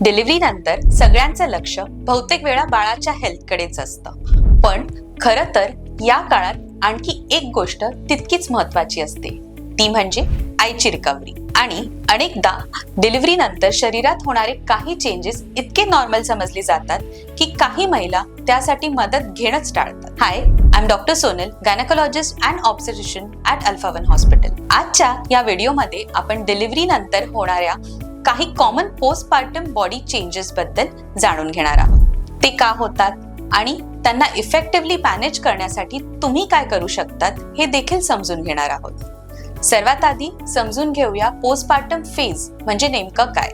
Delivery नंतर सगळ्यांचं लक्ष बहुतेक वेळा बाळाच्या हेल्थकडेच असतं, पण खरं तर या काळात आणखी एक गोष्ट तितकीच महत्वाची असते, ती म्हणजे आईची रिकव्हरी. आणि अनेकदा डिलिव्हरी नंतर शरीरात होणारे काही चेंजेस इतके नॉर्मल समजले जातात की काही महिला त्यासाठी मदत घेणंच टाळतात. Hi, I am doctor Sonal, gynaecologist and obstetrician at alpha one hospital. आजच्या या व्हिडिओमध्ये आपण डिलिव्हरी नंतर होणाऱ्या काही कॉमन पोस्टपार्टम बॉडी चेंजेस बद्दल जाणून घेणार आहोत. ते का होतात आणि त्यांना इफेक्टिव्हली मॅनेज करण्यासाठी तुम्ही काय करू शकतात हे देखील समजून घेणार आहोत. सर्वात आधी समजून घेऊया पोस्टपार्टम फेज म्हणजे नेमकं काय.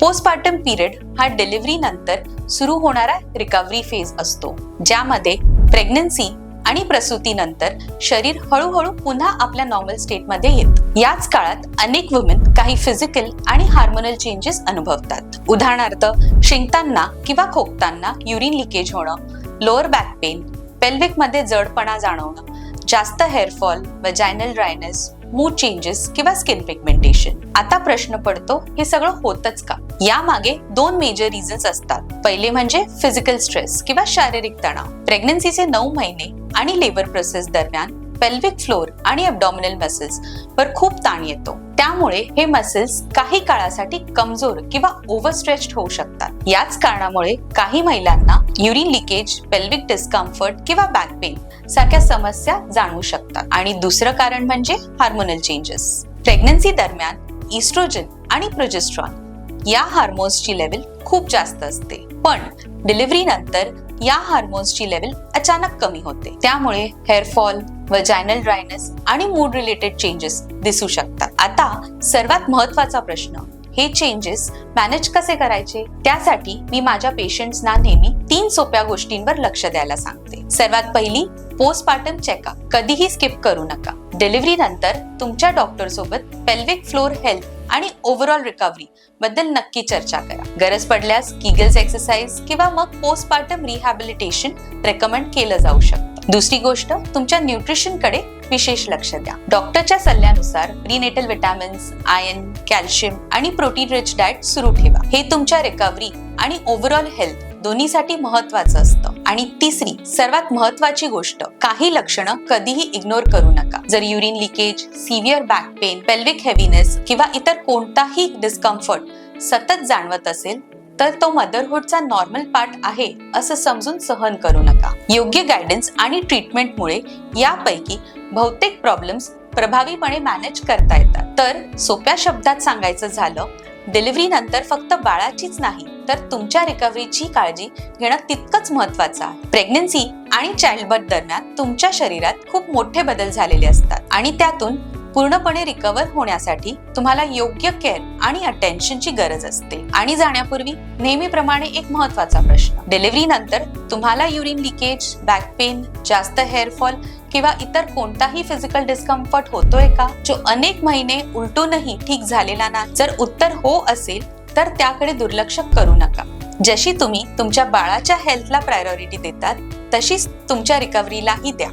पोस्टपार्टम पिरियड हा डिलिव्हरी नंतर सुरू होणारा रिकव्हरी फेज असतो, ज्यामध्ये प्रेग्नन्सी आणि प्रसूतीनंतर शरीर हळूहळू पुन्हा आपल्या नॉर्मल स्टेटमध्ये येतं. याच काळात अनेक वुमेन काही फिजिकल आणि हार्मोनल चेंजेस अनुभवतात. उदाहरणार्थ, शिंकताना किंवा खोकताना युरिन लिकेज होणं, लोअर बॅक पेन, पेल्विक मध्ये जडपणा जाणवणं, जास्त hair fall, vaginal dryness, mood changes किंवा स्किन पिगमेंटेशन. आता प्रश्न पडतो, हे सगळं होतच का? यामागे दोन मेजर रिझन्स असतात. पहिले म्हणजे फिजिकल स्ट्रेस किंवा शारीरिक तणाव. प्रेग्नन्सीचे 9 महिने आणि लेबर प्रोसेस दरम्यान पेल्विक फ्लोर आणि ॲब्डॉमिनल मसल्स वर खूप ताण येतो. त्यामुळे हे मसल्स काही काळासाठी कमजोर किंवा ओव्हरस्ट्रेच्ड होऊ शकतात. याच कारणामुळे काही महिलांना युरिन लिकेज, पेल्विक डिस्कम्फर्ट किंवा बॅक पेन सारख्या समस्या जाणवू शकतात. आणि दुसरं कारण म्हणजे हार्मोनल चेंजेस. प्रेग्नन्सी दरम्यान इस्ट्रोजन आणि प्रोजेस्ट्रॉन या हार्मोन्सची लेवल खूप जास्त असते, पण डिलिव्हरी नंतर या हार्मोन्सची लेवल अचानक कमी होते. त्यामुळे हेअरफॉल, वजायनल ड्रायनेस आणि मूड रिलेटेड चेंजेस दिसू शकतात. आता सर्वात महत्वाचा प्रश्न, हे चेंजेस मॅनेज कसे करायचे? त्यासाठी मी माझ्या पेशंट्सना नेहमी 3 सोप्या गोष्टींवर लक्ष द्यायला सांगते. सर्वात पहिली, पोस्टपार्टम चेकअप कधीही स्किप करू नका. डिलिव्हरी नंतर तुमच्या डॉक्टर सोबत पेल्विक फ्लोर हेल्थ आणि ओव्हरऑल रिकव्हरी बद्दल नक्की चर्चा करा. गरज पडल्यास किगल्स एक्सरसाइज किंवा मग पोस्टपार्टम रिहॅबिलिटेशन रेकमेंड केलं जाऊ शकतं. दुसरी गोष्ट, तुमच्या न्यूट्रिशन कडे विशेष लक्ष द्या. डॉक्टरच्या सल्ल्यानुसार प्रीनेटल विटॅमिन्स, आयर्न, कॅल्शियम आणि प्रोटीन रिच डाएट सुरू ठेवा. हे तुमच्या रिकव्हरी आणि ओव्हरऑल हेल्थ दोन्हीसाठी महत्वाचं असतं. आणि तिसरी सर्वात महत्वाची गोष्ट, काही लक्षणं कधीही इग्नोर करू नका. जर urine leakage, severe back pain, pelvic heaviness किंवा इतर कोणताही डिस्कम्फर्ट सतत जाणवत असेल तर तो मदरहुडचा नॉर्मल पार्ट आहे असं समजून सहन करू नका. योग्य गायडन्स आणि ट्रीटमेंटमुळे यापैकी बहुतेक प्रॉब्लेम्स प्रभावीपणे मॅनेज करता येतात. तर सोप्या शब्दात सांगायचं झालं, डिलिव्हरी नंतर फक्त बाळाचीच नाही तर तुमच्या रिकव्हरीची काळजी घेणं तितकंच महत्वाचं आहे. प्रेग्नन्सी आणि चाइल्डबर्थ दरम्यान तुमच्या शरीरात खूप मोठे बदल झालेले असतात आणि त्यातून पूर्णपणे रिकव्हर होण्यासाठी तुम्हाला योग्य केअर आणि अटेन्शनची गरज असते. आणि जाण्यापूर्वी नेहमीप्रमाणे एक महत्वाचा प्रश्न, डिलिव्हरी नंतर तुम्हाला युरिन लिकेज, बॅक पेन, जास्त हेअरफॉल किंवा इतर कोणताही फिजिकल डिस्कम्फर्ट होतोय का, जो अनेक महिने उलटूनही ठीक झालेला नाही? जर उत्तर हो असेल तर त्याकडे दुर्लक्ष करू नका. जशी तुम्ही तुमच्या बाळाच्या हेल्थला प्रायोरिटी देतात तशीच तुमच्या रिकव्हरीलाही द्या.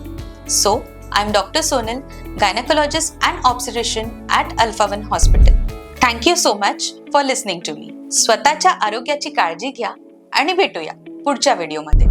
So I am Dr. Sonal, gynecologist and obstetrician at Alpha One Hospital. Thank you so much for listening to me. स्वतःच्या आरोग्याची काळजी घ्या आणि भेटूया पुढच्या व्हिडिओमध्ये.